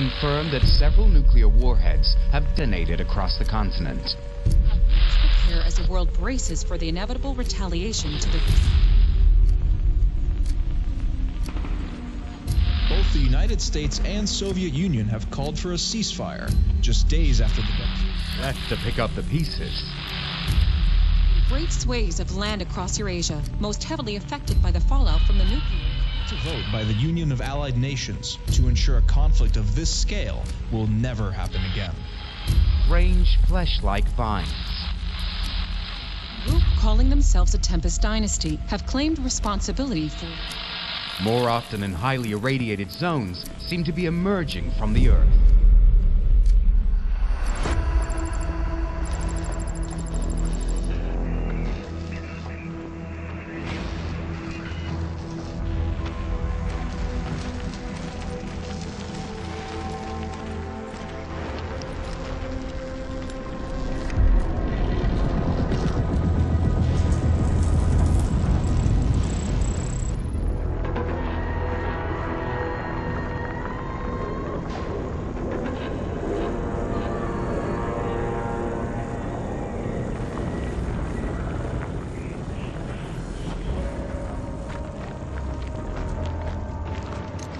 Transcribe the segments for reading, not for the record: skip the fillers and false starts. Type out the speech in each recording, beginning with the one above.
confirmed that several nuclear warheads have detonated across the continent. Prepare as the world braces for the inevitable retaliation to the... Both the United States and Soviet Union have called for a ceasefire, just days after the death. Left to pick up the pieces. Great swathes of land across Eurasia, most heavily affected by the fallout from the nuclear... To vote by the Union of Allied Nations to ensure a conflict of this scale will never happen again. Strange flesh-like vines. A group calling themselves the Tempest Dynasty have claimed responsibility for... More often in highly irradiated zones, seem to be emerging from the Earth.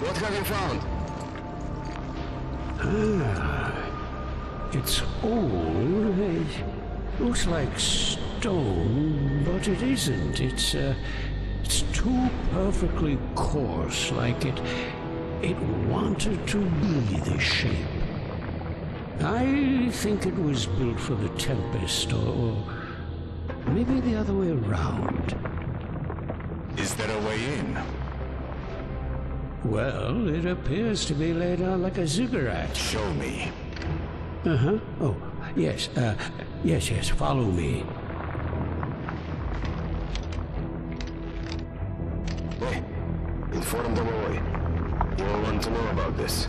What have you found? It's old. It looks like stone, but it isn't. It's too perfectly coarse, like it wanted to be this shape. I think it was built for the Tempest, or maybe the other way around. Is there a way in? Well, it appears to be laid out like a ziggurat. Show me. Uh-huh. Oh, yes, yes, follow me. Hey, inform the boy. You'll want to know about this.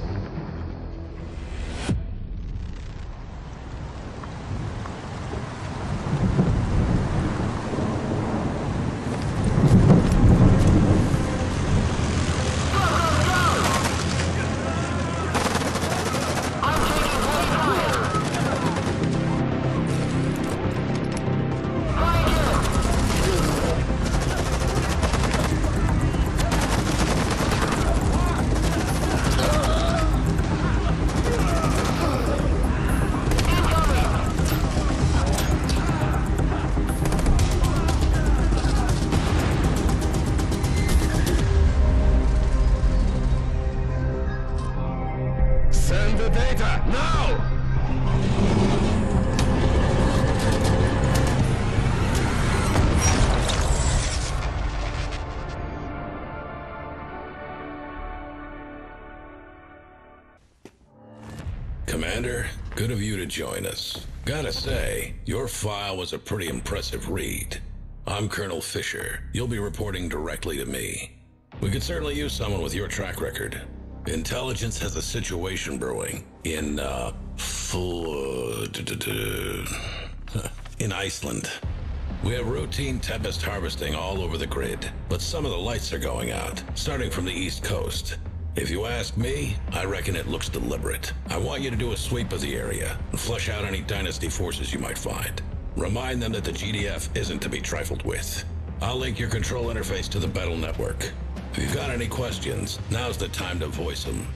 Send the data, now! Commander, good of you to join us. Gotta say, your file was a pretty impressive read. I'm Colonel Fisher. You'll be reporting directly to me. We could certainly use someone with your track record. Intelligence has a situation brewing in, in Iceland. We have routine Tempest harvesting all over the grid, but some of the lights are going out, starting from the East Coast. If you ask me, I reckon it looks deliberate. I want you to do a sweep of the area and flush out any Dynasty forces you might find. Remind them that the GDF isn't to be trifled with. I'll link your control interface to the battle network. If you've got any questions, now's the time to voice them.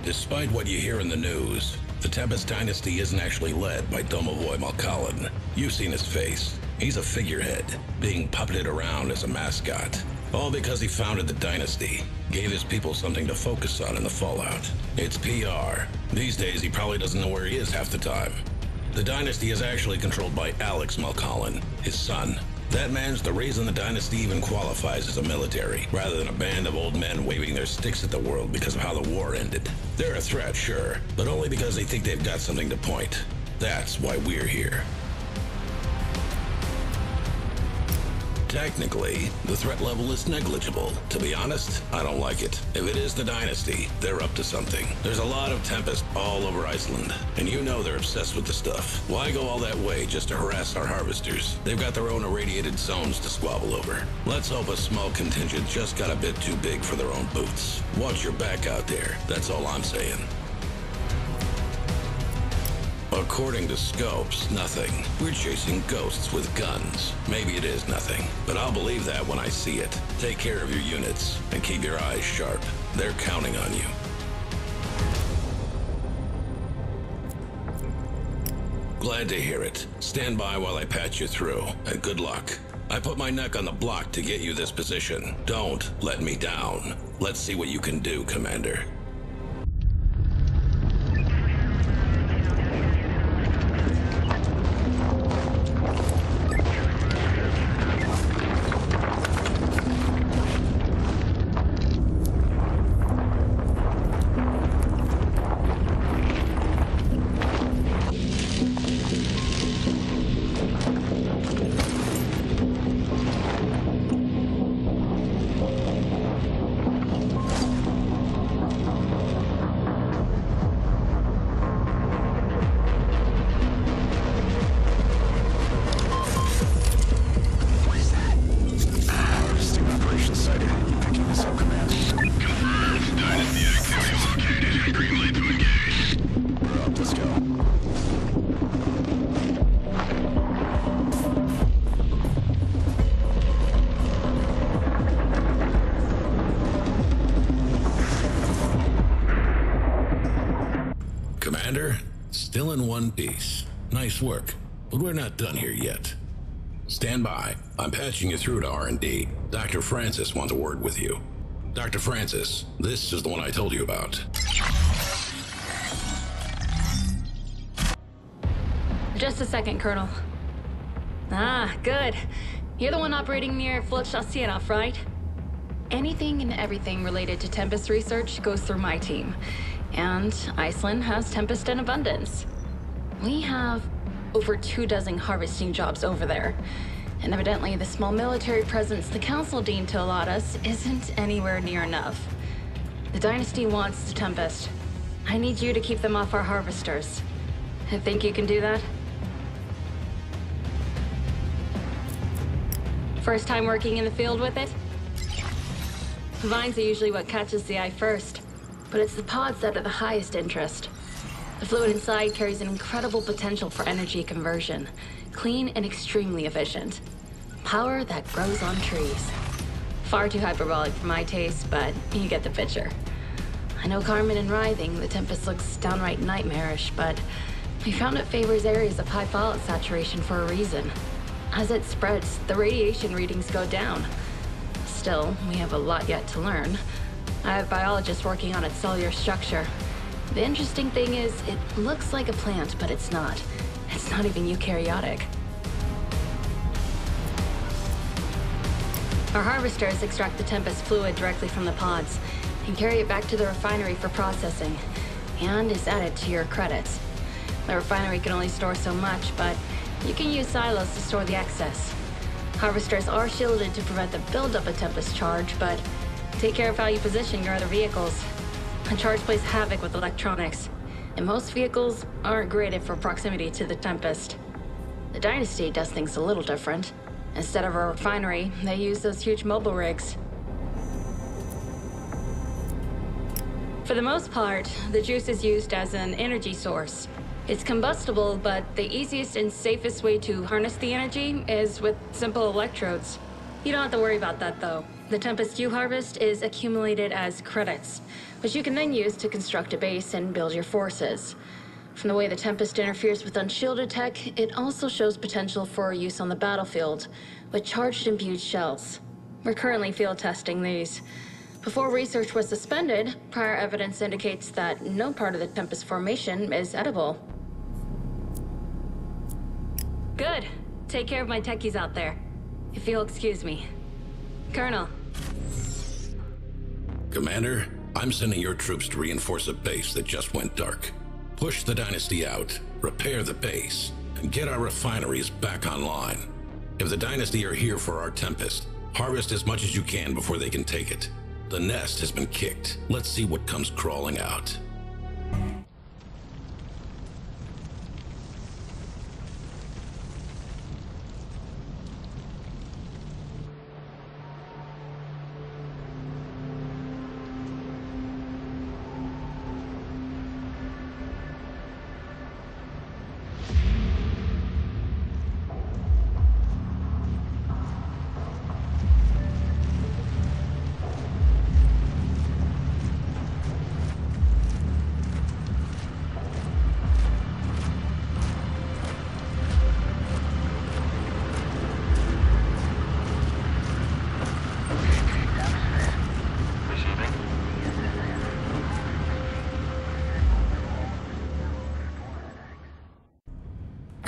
Despite what you hear in the news, the Tempest Dynasty isn't actually led by Domovoy Malkalin. You've seen his face. He's a figurehead, being puppeted around as a mascot. All because he founded the Dynasty, gave his people something to focus on in the fallout. It's PR. These days, he probably doesn't know where he is half the time. The Dynasty is actually controlled by Alex Malkalin, his son. That man's the reason the Dynasty even qualifies as a military, rather than a band of old men waving their sticks at the world because of how the war ended. They're a threat, sure, but only because they think they've got something to point. That's why we're here. Technically, the threat level is negligible. To be honest, I don't like it. If it is the Dynasty, they're up to something. There's a lot of Tempest all over Iceland, and you know they're obsessed with the stuff. Why go all that way just to harass our harvesters? They've got their own irradiated zones to squabble over. Let's hope a small contingent just got a bit too big for their own boots. Watch your back out there, that's all I'm saying. According to scopes, nothing. We're chasing ghosts with guns. Maybe it is nothing, but I'll believe that when I see it. Take care of your units, and keep your eyes sharp. They're counting on you. Glad to hear it. Stand by while I patch you through, and good luck. I put my neck on the block to get you this position. Don't let me down. Let's see what you can do, Commander. Commander, still in one piece. Nice work, but we're not done here yet. Stand by. I'm patching you through to R&D. Dr. Francis wants a word with you. Dr. Francis, this is the one I told you about. Just a second, Colonel. Ah, good. You're the one operating near Flotstadtstjenaf, right? Anything and everything related to Tempest research goes through my team. And Iceland has Tempest in abundance. We have over 24 harvesting jobs over there. And evidently the small military presence the Council deemed to allot us isn't anywhere near enough. The Dynasty wants the Tempest. I need you to keep them off our harvesters. I think you can do that? First time working in the field with it? Vines are usually what catches the eye first, but it's the pods that are the highest interest. The fluid inside carries an incredible potential for energy conversion, clean and extremely efficient. Power that grows on trees. Far too hyperbolic for my taste, but you get the picture. I know Carmen and writhing, the Tempest looks downright nightmarish, but we found it favors areas of high fallout saturation for a reason. As it spreads, the radiation readings go down. Still, we have a lot yet to learn. I have biologists working on its cellular structure. The interesting thing is, it looks like a plant, but it's not. It's not even eukaryotic. Our harvesters extract the Tempest fluid directly from the pods and carry it back to the refinery for processing, and is added to your credits. The refinery can only store so much, but you can use silos to store the excess. Harvesters are shielded to prevent the buildup of Tempest charge, but take care of how you position your other vehicles. A charge plays havoc with electronics, and most vehicles aren't graded for proximity to the Tempest. The Dynasty does things a little different. Instead of a refinery, they use those huge mobile rigs. For the most part, the juice is used as an energy source. It's combustible, but the easiest and safest way to harness the energy is with simple electrodes. You don't have to worry about that, though. The Tempest you harvest is accumulated as credits, which you can then use to construct a base and build your forces. From the way the Tempest interferes with unshielded tech, it also shows potential for use on the battlefield, with charged imbued shells. We're currently field testing these. Before research was suspended, prior evidence indicates that no part of the Tempest formation is edible. Good. Take care of my techies out there. If you'll excuse me. Colonel. Commander, I'm sending your troops to reinforce a base that just went dark. Push the Dynasty out, repair the base, and get our refineries back online. If the Dynasty are here for our Tempest, harvest as much as you can before they can take it. The nest has been kicked. Let's see what comes crawling out.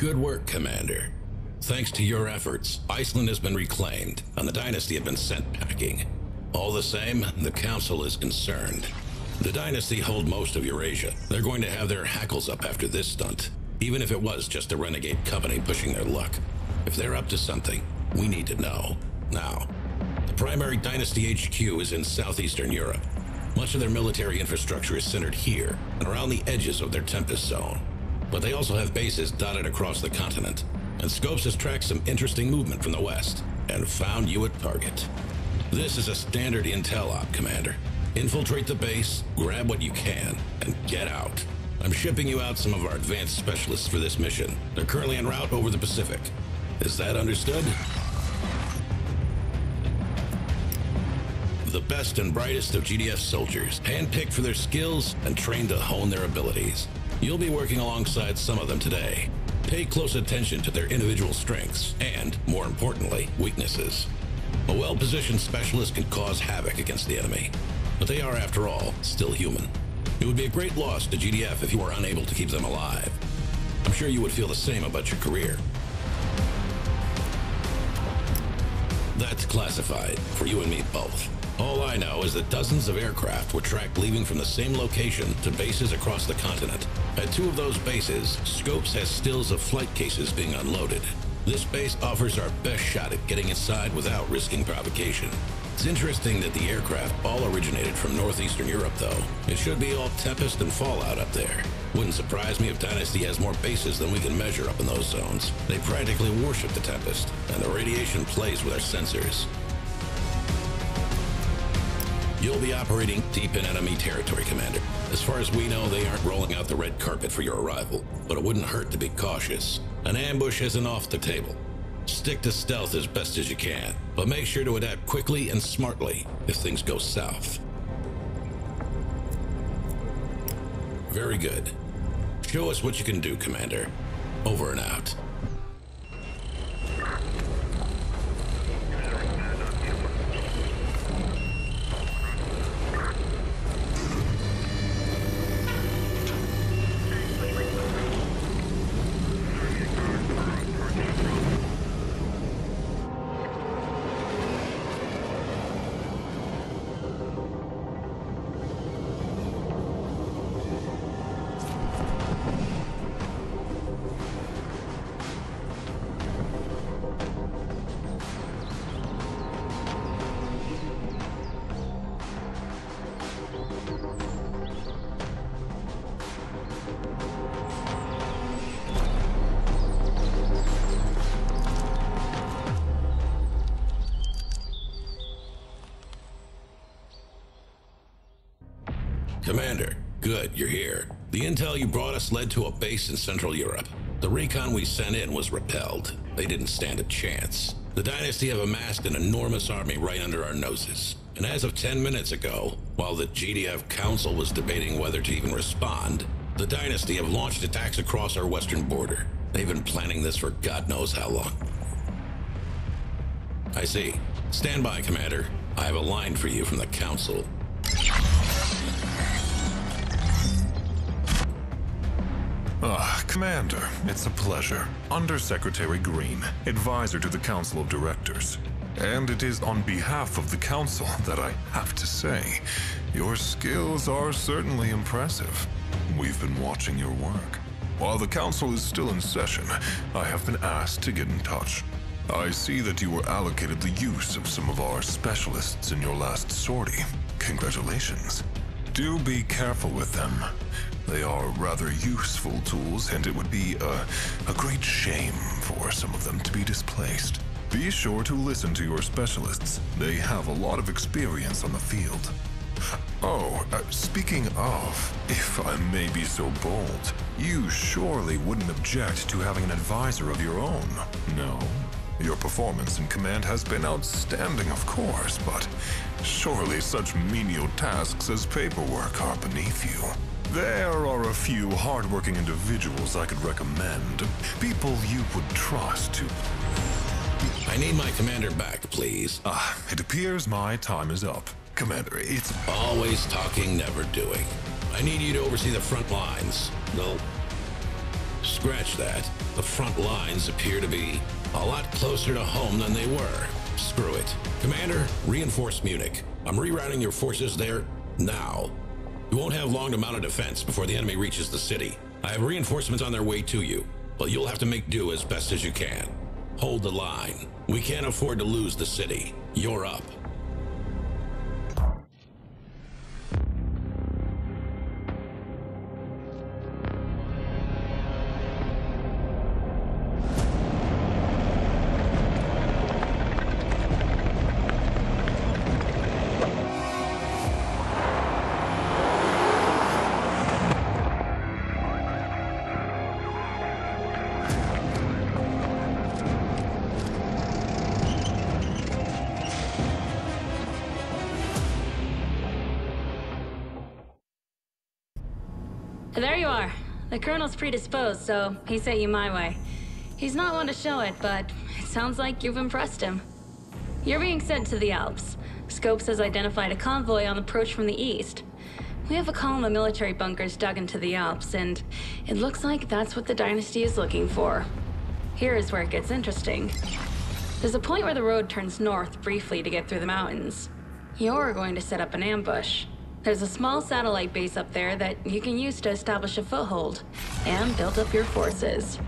Good work, Commander. Thanks to your efforts, Iceland has been reclaimed, and the Dynasty have been sent packing. All the same, the Council is concerned. The Dynasty hold most of Eurasia. They're going to have their hackles up after this stunt, even if it was just a renegade company pushing their luck. If they're up to something, we need to know. Now, the primary Dynasty HQ is in southeastern Europe. Much of their military infrastructure is centered here and around the edges of their Tempest zone. But they also have bases dotted across the continent, and Scopes has tracked some interesting movement from the west and found you a target. This is a standard intel op, Commander. Infiltrate the base, grab what you can, and get out. I'm shipping you out some of our advanced specialists for this mission. They're currently en route over the Pacific. Is that understood? The best and brightest of GDF soldiers, handpicked for their skills and trained to hone their abilities. You'll be working alongside some of them today. Pay close attention to their individual strengths and, more importantly, weaknesses. A well-positioned specialist can cause havoc against the enemy, but they are, after all, still human. It would be a great loss to GDF if you were unable to keep them alive. I'm sure you would feel the same about your career. That's classified, for you and me both. All I know is that dozens of aircraft were tracked leaving from the same location to bases across the continent. At two of those bases, Scopes has stills of flight cases being unloaded. This base offers our best shot at getting inside without risking provocation. It's interesting that the aircraft all originated from northeastern Europe, though. It should be all Tempest and Fallout up there. Wouldn't surprise me if Dynasty has more bases than we can measure up in those zones. They practically worship the Tempest, and the radiation plays with our sensors. You'll be operating deep in enemy territory, Commander. As far as we know, they aren't rolling out the red carpet for your arrival, but it wouldn't hurt to be cautious. An ambush isn't off the table. Stick to stealth as best as you can, but make sure to adapt quickly and smartly if things go south. Very good. Show us what you can do, Commander. Over and out. Commander, good, you're here. The intel you brought us led to a base in Central Europe. The recon we sent in was repelled. They didn't stand a chance. The Dynasty have amassed an enormous army right under our noses. And as of 10 minutes ago, while the GDF Council was debating whether to even respond, the Dynasty have launched attacks across our western border. They've been planning this for God knows how long. I see. Stand by, Commander. I have a line for you from the Council. Commander, it's a pleasure. Undersecretary Green, advisor to the Council of Directors. And it is on behalf of the Council that I have to say, your skills are certainly impressive. We've been watching your work. While the Council is still in session, I have been asked to get in touch. I see that you were allocated the use of some of our specialists in your last sortie. Congratulations. Do be careful with them. They are rather useful tools, and it would be a great shame for some of them to be displaced. Be sure to listen to your specialists. They have a lot of experience on the field. Oh, speaking of, if I may be so bold, you surely wouldn't object to having an advisor of your own, no? Your performance in command has been outstanding, of course, but surely such menial tasks as paperwork are beneath you. There are a few hardworking individuals I could recommend, people you would trust to... I need my commander back, please. It appears my time is up. Commander, it's... Always talking, never doing. I need you to oversee the front lines. No. Scratch that. The front lines appear to be a lot closer to home than they were. Screw it. Commander, reinforce Munich. I'm rerouting your forces there now. You won't have long to mount a defense before the enemy reaches the city. I have reinforcements on their way to you, but you'll have to make do as best as you can. Hold the line. We can't afford to lose the city. You're up. There you are. The Colonel's predisposed, so he sent you my way. He's not one to show it, but it sounds like you've impressed him. You're being sent to the Alps. Scopes has identified a convoy on approach from the east. We have a column of military bunkers dug into the Alps, and it looks like that's what the Dynasty is looking for. Here is where it gets interesting. There's a point where the road turns north briefly to get through the mountains. You're going to set up an ambush. There's a small satellite base up there that you can use to establish a foothold and build up your forces.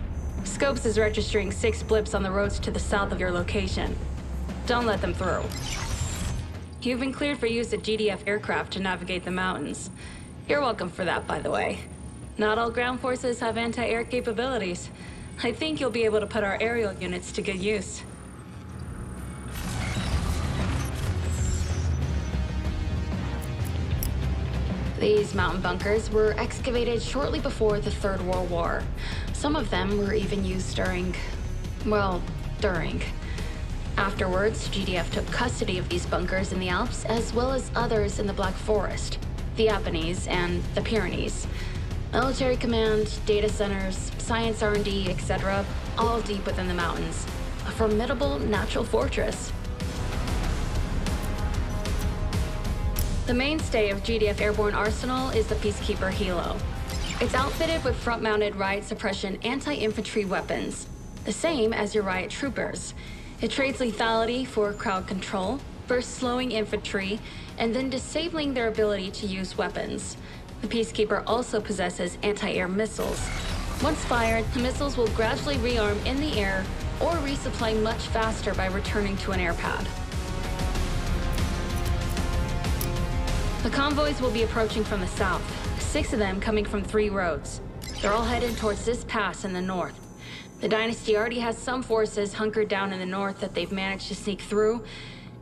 Scopes is registering 6 blips on the roads to the south of your location. Don't let them through. You've been cleared for use of GDF aircraft to navigate the mountains. You're welcome for that, by the way. Not all ground forces have anti-air capabilities. I think you'll be able to put our aerial units to good use. These mountain bunkers were excavated shortly before the Third World War. Some of them were even used during... Afterwards, GDF took custody of these bunkers in the Alps, as well as others in the Black Forest, the Apennines, and the Pyrenees. Military command, data centers, science R&D, etc., all deep within the mountains. A formidable natural fortress. The mainstay of GDF Airborne Arsenal is the Peacekeeper Helo. It's outfitted with front-mounted riot suppression anti-infantry weapons, the same as your riot troopers. It trades lethality for crowd control, first slowing infantry, and then disabling their ability to use weapons. The Peacekeeper also possesses anti-air missiles. Once fired, the missiles will gradually rearm in the air or resupply much faster by returning to an air pad. The convoys will be approaching from the south, 6 of them coming from 3 roads. They're all headed towards this pass in the north. The Dynasty already has some forces hunkered down in the north that they've managed to sneak through.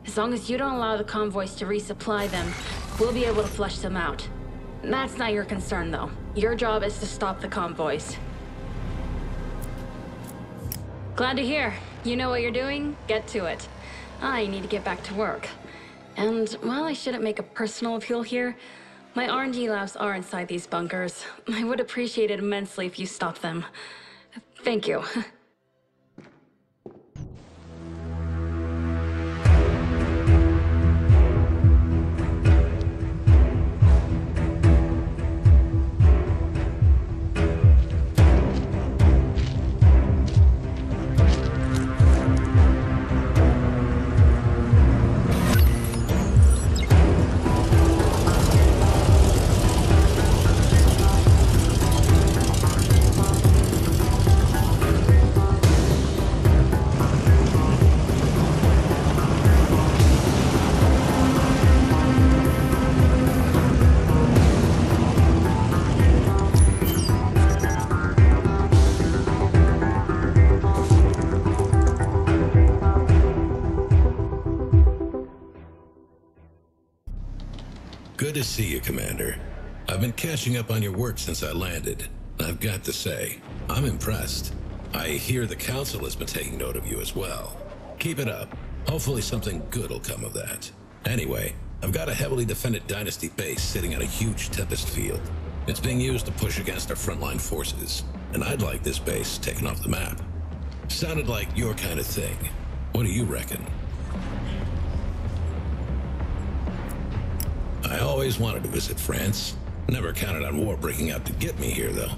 As long as you don't allow the convoys to resupply them, we'll be able to flush them out. That's not your concern, though. Your job is to stop the convoys. Glad to hear. You know what you're doing? Get to it. I need to get back to work. And while I shouldn't make a personal appeal here, my R&D labs are inside these bunkers. I would appreciate it immensely if you stopped them. Thank you. Good to see you, Commander. I've been catching up on your work since I landed. I've got to say, I'm impressed. I hear the Council has been taking note of you as well. Keep it up. Hopefully something good will come of that. Anyway, I've got a heavily defended Dynasty base sitting on a huge Tempest field. It's being used to push against our frontline forces, and I'd like this base taken off the map. Sounded like your kind of thing. What do you reckon? I always wanted to visit France. Never counted on war breaking out to get me here, though.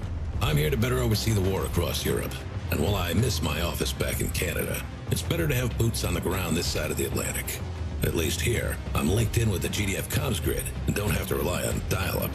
I'm here to better oversee the war across Europe. And while I miss my office back in Canada, it's better to have boots on the ground this side of the Atlantic. At least here, I'm linked in with the GDF comms grid and don't have to rely on dial-up.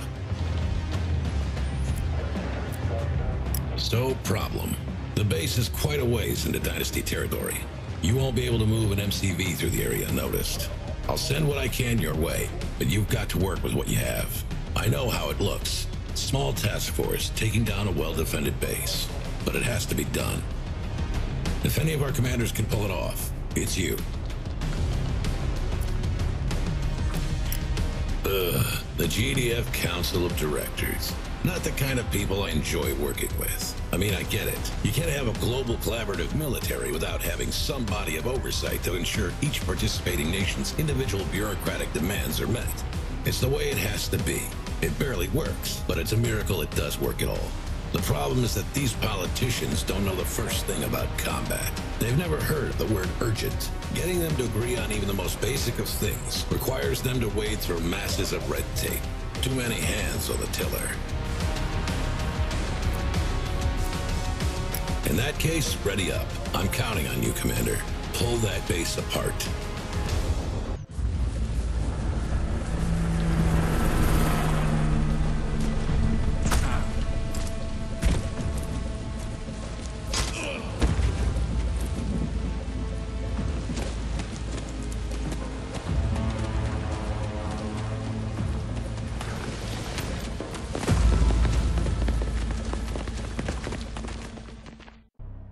So, problem. The base is quite a ways into Dynasty territory. You won't be able to move an MCV through the area unnoticed. I'll send what I can your way, but you've got to work with what you have. I know how it looks. Small task force taking down a well-defended base. But it has to be done. If any of our commanders can pull it off, it's you. The GDF Council of Directors. Not the kind of people I enjoy working with. I mean, I get it. You can't have a global collaborative military without having some body of oversight to ensure each participating nation's individual bureaucratic demands are met. It's the way it has to be. It barely works, but it's a miracle it does work at all. The problem is that these politicians don't know the first thing about combat. They've never heard the word urgent. Getting them to agree on even the most basic of things requires them to wade through masses of red tape. Too many hands on the tiller. In that case, ready up. I'm counting on you, Commander. Pull that base apart.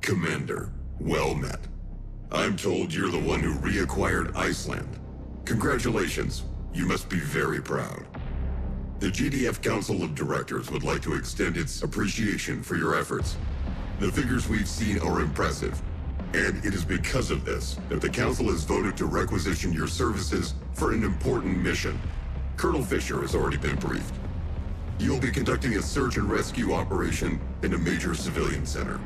Commander, well met. I'm told you're the one who reacquired Iceland. Congratulations. You must be very proud. The GDF Council of Directors would like to extend its appreciation for your efforts. The figures we've seen are impressive, and it is because of this that the Council has voted to requisition your services for an important mission. Colonel Fisher has already been briefed. You'll be conducting a search and rescue operation in a major civilian center.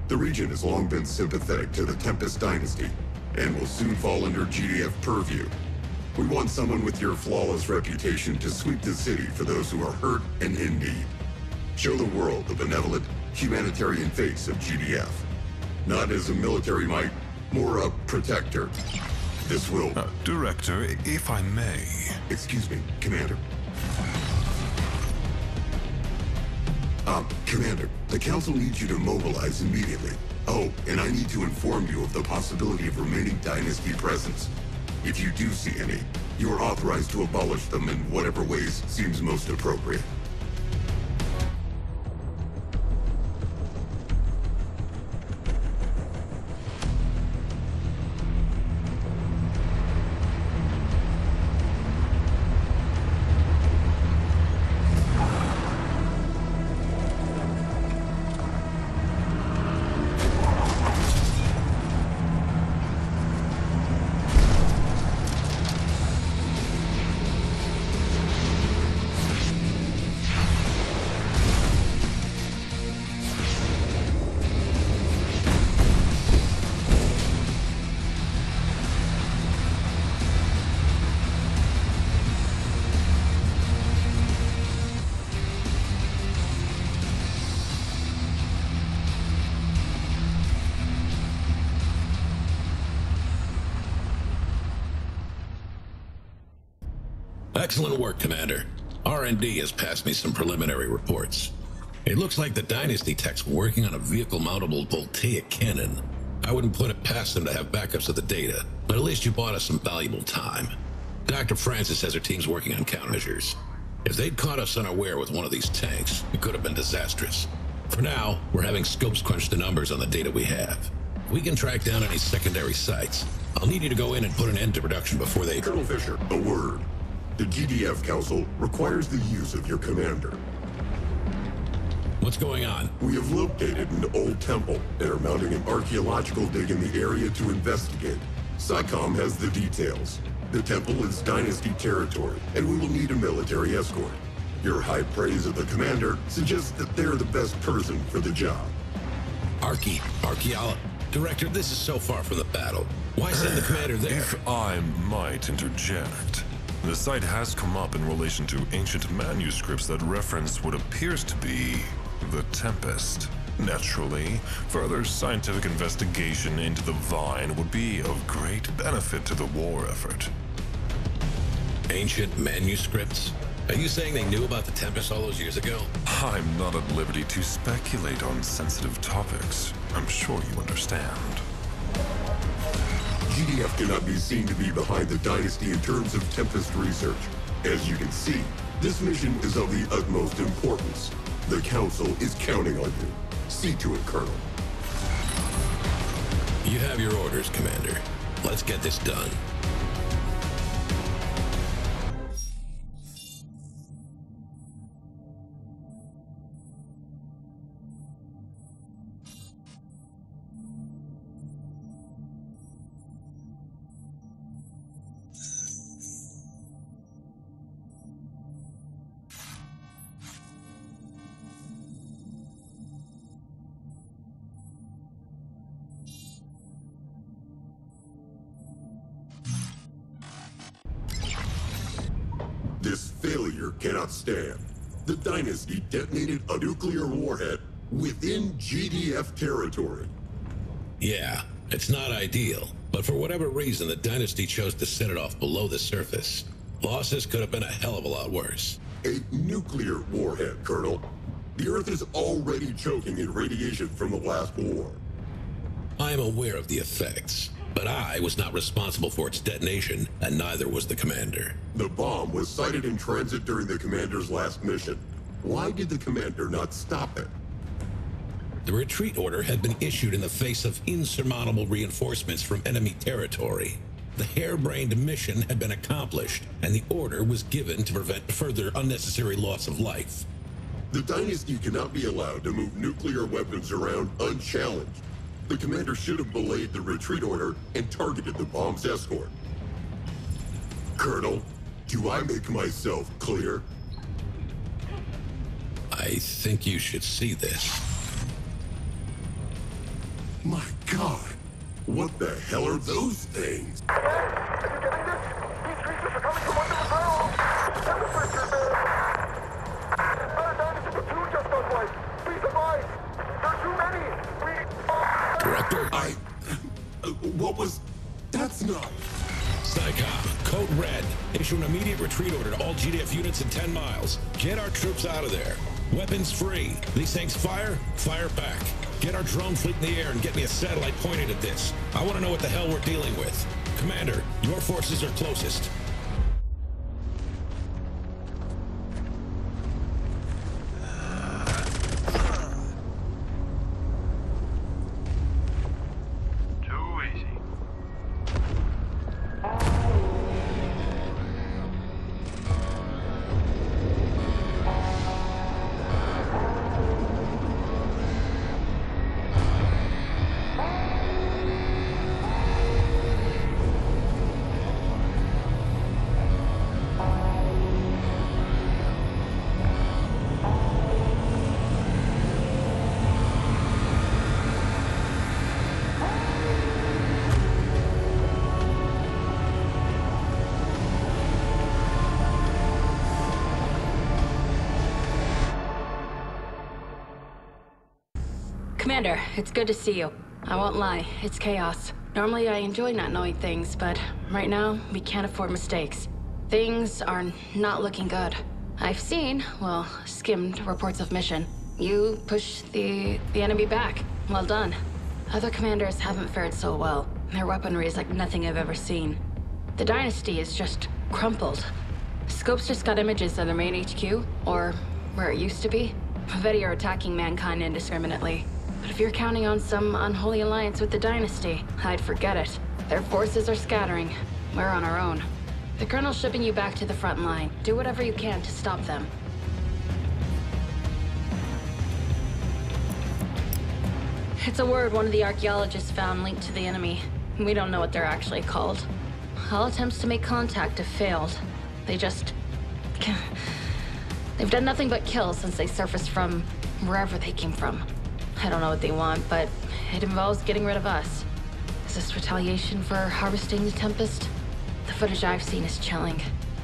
The region has long been sympathetic to the Tempest dynasty, and will soon fall under GDF purview. We want someone with your flawless reputation to sweep the city for those who are hurt and in need. Show the world the benevolent, humanitarian face of GDF. Not as a military might, more a protector. This will... Director, if I may... Excuse me, Commander. Commander, the Council needs you to mobilize immediately. Oh, and I need to inform you of the possibility of remaining Dynasty presence. If you do see any, you are authorized to abolish them in whatever ways seems most appropriate. Excellent work, Commander. R&D has passed me some preliminary reports. It looks like the Dynasty tech's working on a vehicle-mountable voltaic cannon. I wouldn't put it past them to have backups of the data, but at least you bought us some valuable time. Dr. Francis says her team's working on countermeasures. If they'd caught us unaware with one of these tanks, it could have been disastrous. For now, we're having scopes crunch the numbers on the data we have. If we can track down any secondary sites, I'll need you to go in and put an end to production before they... Colonel Fisher, a word. The GDF Council requires the use of your commander. What's going on? We have located an old temple and are mounting an archaeological dig in the area to investigate. SciComm has the details. The temple is Dynasty territory, and we will need a military escort. Your high praise of the commander suggests that they're the best person for the job. Archaeologist. Director, this is so far from the battle. Why send the commander there? If I might interject, the site has come up in relation to ancient manuscripts that reference what appears to be the Tempest. Naturally, further scientific investigation into the Vine would be of great benefit to the war effort. Ancient manuscripts? Are you saying they knew about the Tempest all those years ago? I'm not at liberty to speculate on sensitive topics. I'm sure you understand. GDF cannot be seen to be behind the Dynasty in terms of Tempest research. As you can see, this mission is of the utmost importance. The Council is counting on you. See to it, Colonel. You have your orders, Commander. Let's get this done. This failure cannot stand. The Dynasty detonated a nuclear warhead within GDF territory. Yeah, it's not ideal, but for whatever reason, the Dynasty chose to set it off below the surface. Losses could have been a hell of a lot worse. A nuclear warhead, Colonel. The Earth is already choking in radiation from the last war. I am aware of the effects, but I was not responsible for its detonation, and neither was the Commander. The bomb was sighted in transit during the Commander's last mission. Why did the Commander not stop it? The retreat order had been issued in the face of insurmountable reinforcements from enemy territory. The harebrained mission had been accomplished, and the order was given to prevent further unnecessary loss of life. The Dynasty cannot be allowed to move nuclear weapons around unchallenged. The Commander should have belayed the retreat order and targeted the bomb's escort. Colonel, do I make myself clear? I think you should see this. My God, what the hell are those things? Director? What was... That's not... SciComm, Code Red. Issue an immediate retreat order to all GDF units in 10 miles. Get our troops out of there. Weapons free. These things fire back. Get our drone fleet in the air and get me a satellite pointed at this. I want to know what the hell we're dealing with. Commander, your forces are closest. Commander, it's good to see you. I won't lie, it's chaos. Normally I enjoy not knowing things, but right now, we can't afford mistakes. Things are not looking good. I've seen, well, skimmed reports of mission. You pushed the enemy back. Well done. Other commanders haven't fared so well. Their weaponry is like nothing I've ever seen. The Dynasty is just crumpled. Scope's just got images of their main HQ, or where it used to be. I bet you're attacking mankind indiscriminately. But if you're counting on some unholy alliance with the Dynasty, I'd forget it. Their forces are scattering. We're on our own. The Colonel's shipping you back to the front line. Do whatever you can to stop them. It's a word one of the archaeologists found linked to the enemy. We don't know what they're actually called. All attempts to make contact have failed. They've done nothing but kill since they surfaced from wherever they came from. I don't know what they want, but it involves getting rid of us. Is this retaliation for harvesting the Tempest? The footage I've seen is chilling.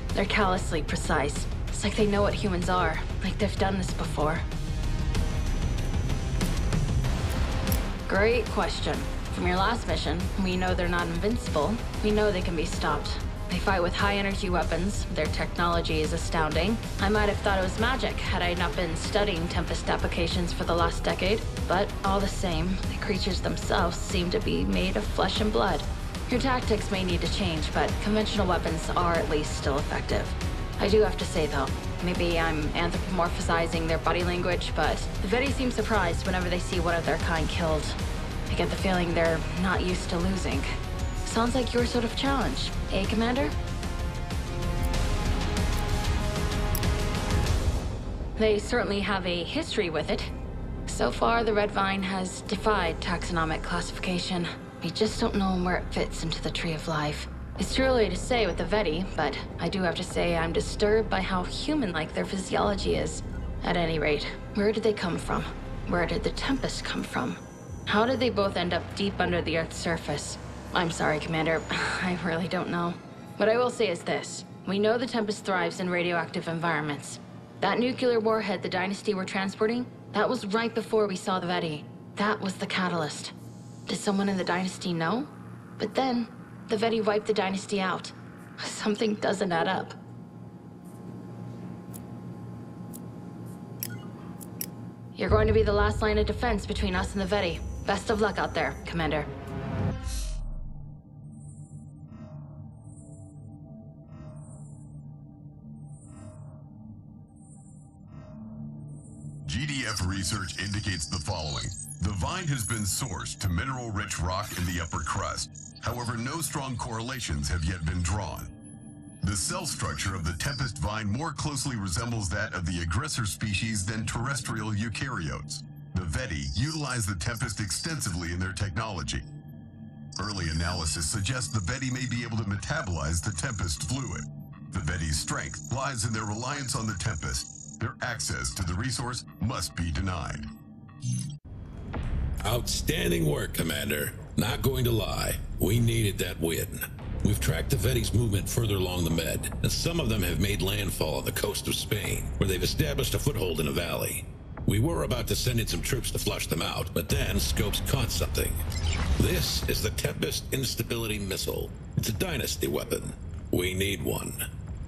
They're callously precise. It's like they know what humans are, like they've done this before. Great question. From your last mission, we know they're not invincible. We know they can be stopped. They fight with high-energy weapons. Their technology is astounding. I might have thought it was magic had I not been studying Tempest applications for the last decade. But all the same, the creatures themselves seem to be made of flesh and blood. Your tactics may need to change, but conventional weapons are at least still effective. I do have to say, though, maybe I'm anthropomorphizing their body language, but the Veti seem surprised whenever they see one of their kind killed. I get the feeling they're not used to losing. Sounds like your sort of challenge, eh, Commander? They certainly have a history with it. So far, the Red Vine has defied taxonomic classification. We just don't know where it fits into the Tree of Life. It's too early to say with the Veti, but I do have to say I'm disturbed by how human-like their physiology is. At any rate, where did they come from? Where did the Tempest come from? How did they both end up deep under the Earth's surface? I'm sorry, Commander. I really don't know. What I will say is this. We know the Tempest thrives in radioactive environments. That nuclear warhead the Dynasty were transporting, that was right before we saw the Veti. That was the catalyst. Did someone in the Dynasty know? But then, the Veti wiped the Dynasty out. Something doesn't add up. You're going to be the last line of defense between us and the Veti. Best of luck out there, Commander. GDF research indicates the following. The Vine has been sourced to mineral-rich rock in the upper crust. However, no strong correlations have yet been drawn. The cell structure of the Tempest Vine more closely resembles that of the aggressor species than terrestrial eukaryotes. The Veti utilize the Tempest extensively in their technology. Early analysis suggests the Veti may be able to metabolize the Tempest fluid. The Veti's strength lies in their reliance on the Tempest. Their access to the resource must be denied. Outstanding work, Commander. Not going to lie, we needed that win. We've tracked the Veti's movement further along the Med, and some of them have made landfall on the coast of Spain, where they've established a foothold in a valley. We were about to send in some troops to flush them out, but then Scopes caught something. This is the Tempest Instability Missile. It's a Dynasty weapon. We need one.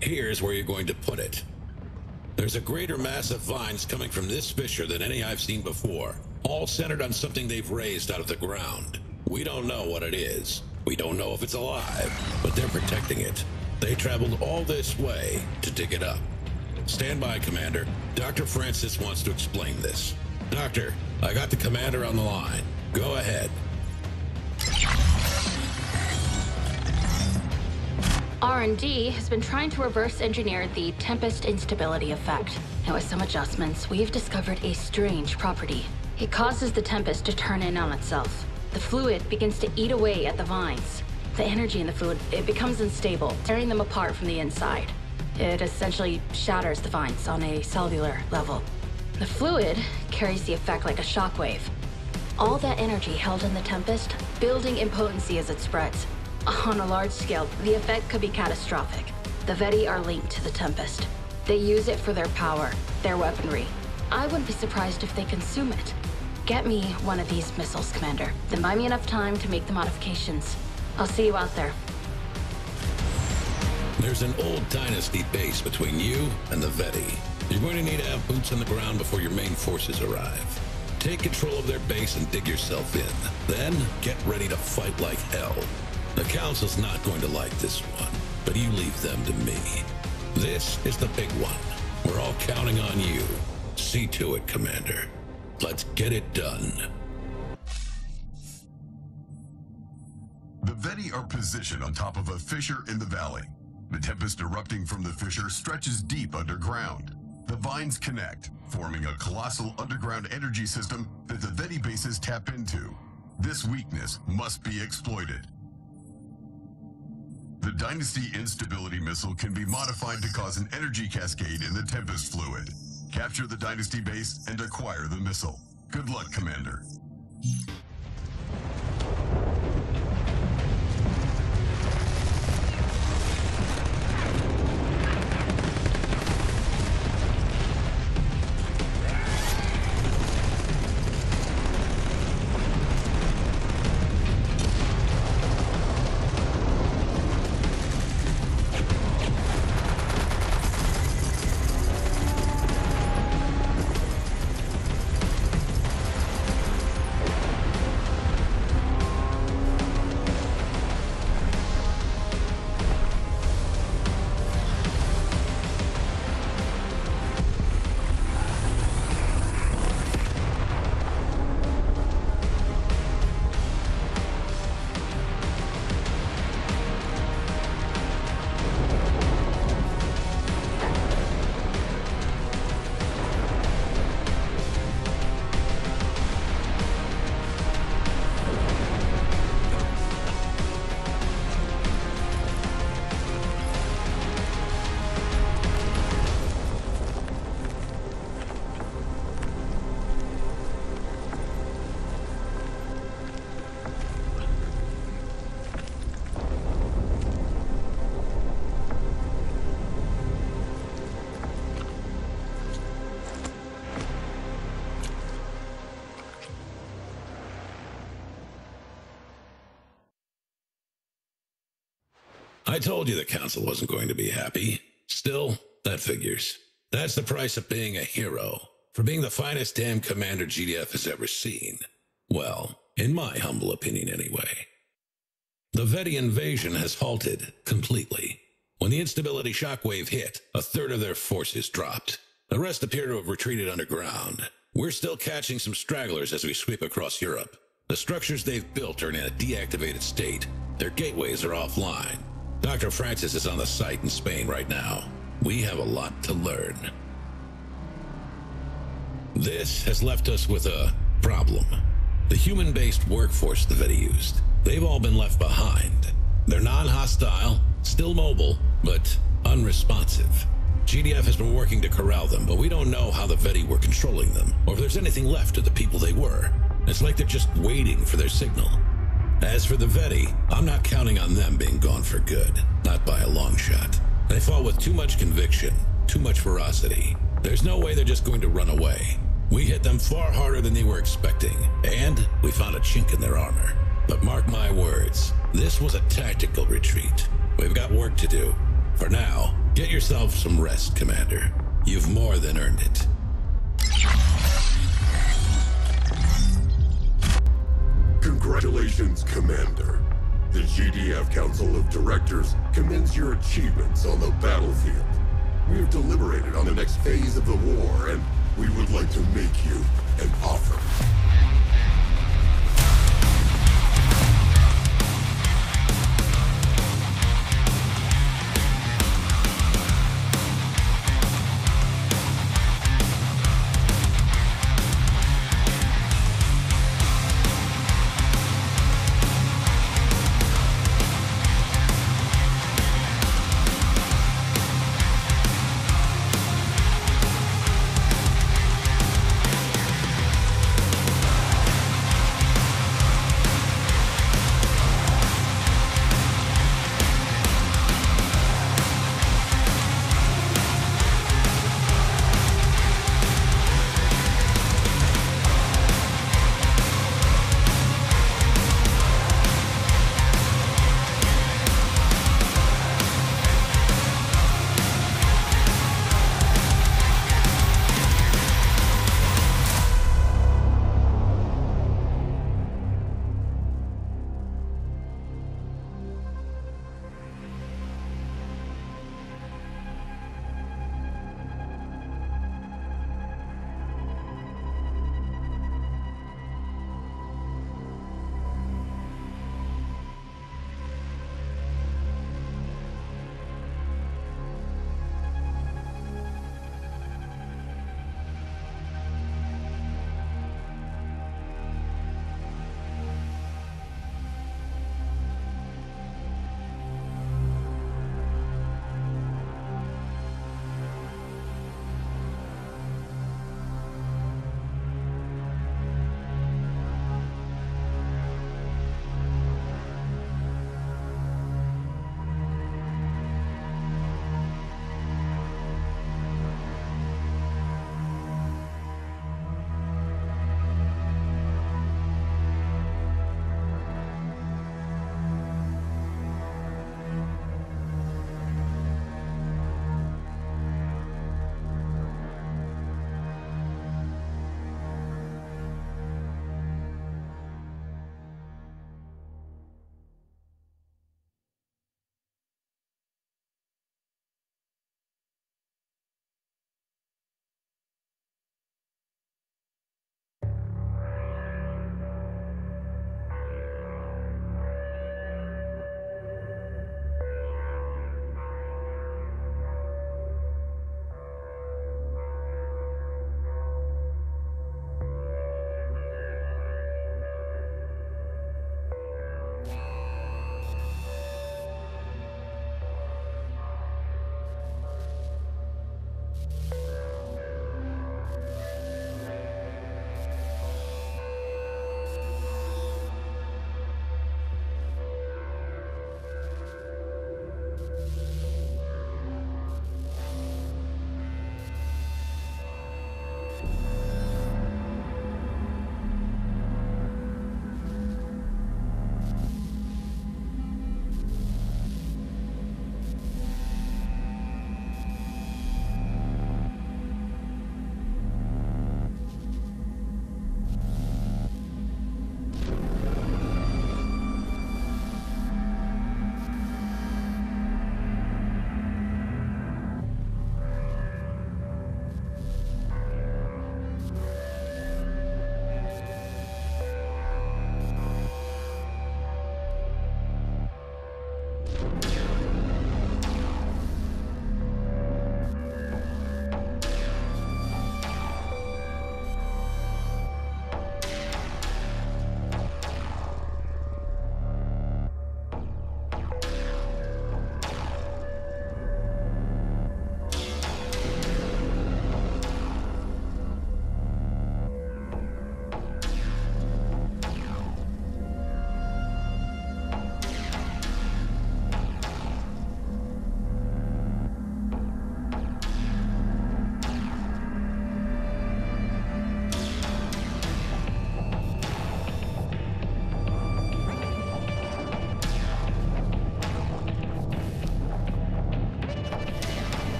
Here's where you're going to put it. There's a greater mass of vines coming from this fissure than any I've seen before, all centered on something they've raised out of the ground. We don't know what it is. We don't know if it's alive, but they're protecting it. They traveled all this way to dig it up. Stand by, Commander. Dr. Francis wants to explain this. Doctor, I got the Commander on the line. Go ahead. R&D has been trying to reverse engineer the Tempest instability effect. And with some adjustments, we've discovered a strange property. It causes the Tempest to turn in on itself. The fluid begins to eat away at the vines. The energy in the fluid, it becomes unstable, tearing them apart from the inside. It essentially shatters the vines on a cellular level. The fluid carries the effect like a shockwave. All that energy held in the Tempest, building in potency as it spreads. On a large scale, the effect could be catastrophic. The Veti are linked to the Tempest. They use it for their power, their weaponry. I wouldn't be surprised if they consume it. Get me one of these missiles, Commander. Then buy me enough time to make the modifications. I'll see you out there. There's an old Dynasty base between you and the Veti. You're going to need to have boots on the ground before your main forces arrive. Take control of their base and dig yourself in. Then, get ready to fight like hell. The Council's not going to like this one, but you leave them to me. This is the big one. We're all counting on you. See to it, Commander. Let's get it done. The Veti are positioned on top of a fissure in the valley. The tempest erupting from the fissure stretches deep underground. The vines connect, forming a colossal underground energy system that the Veti bases tap into. This weakness must be exploited. The Dynasty Instability Missile can be modified to cause an energy cascade in the Tempest fluid. Capture the Dynasty base and acquire the missile. Good luck, Commander. I told you the Council wasn't going to be happy. Still, that figures. That's the price of being a hero. For being the finest damn commander GDF has ever seen. Well, in my humble opinion anyway. The Veti invasion has halted completely. When the instability shockwave hit, a third of their forces dropped. The rest appear to have retreated underground. We're still catching some stragglers as we sweep across Europe. The structures they've built are in a deactivated state. Their gateways are offline. Dr. Francis is on the site in Spain right now. We have a lot to learn. This has left us with a problem. The human-based workforce the Veti used. They've all been left behind. They're non-hostile, still mobile, but unresponsive. GDF has been working to corral them, but we don't know how the Veti were controlling them, or if there's anything left of the people they were. It's like they're just waiting for their signal. As for the Veti, I'm not counting on them being gone for good. Not by a long shot. They fought with too much conviction, too much ferocity. There's no way they're just going to run away. We hit them far harder than they were expecting, and we found a chink in their armor. But mark my words, this was a tactical retreat. We've got work to do. For now, get yourself some rest, Commander. You've more than earned it. Congratulations, Commander. The GDF Council of Directors commends your achievements on the battlefield. We have deliberated on the next phase of the war, and we would like to make you an offer.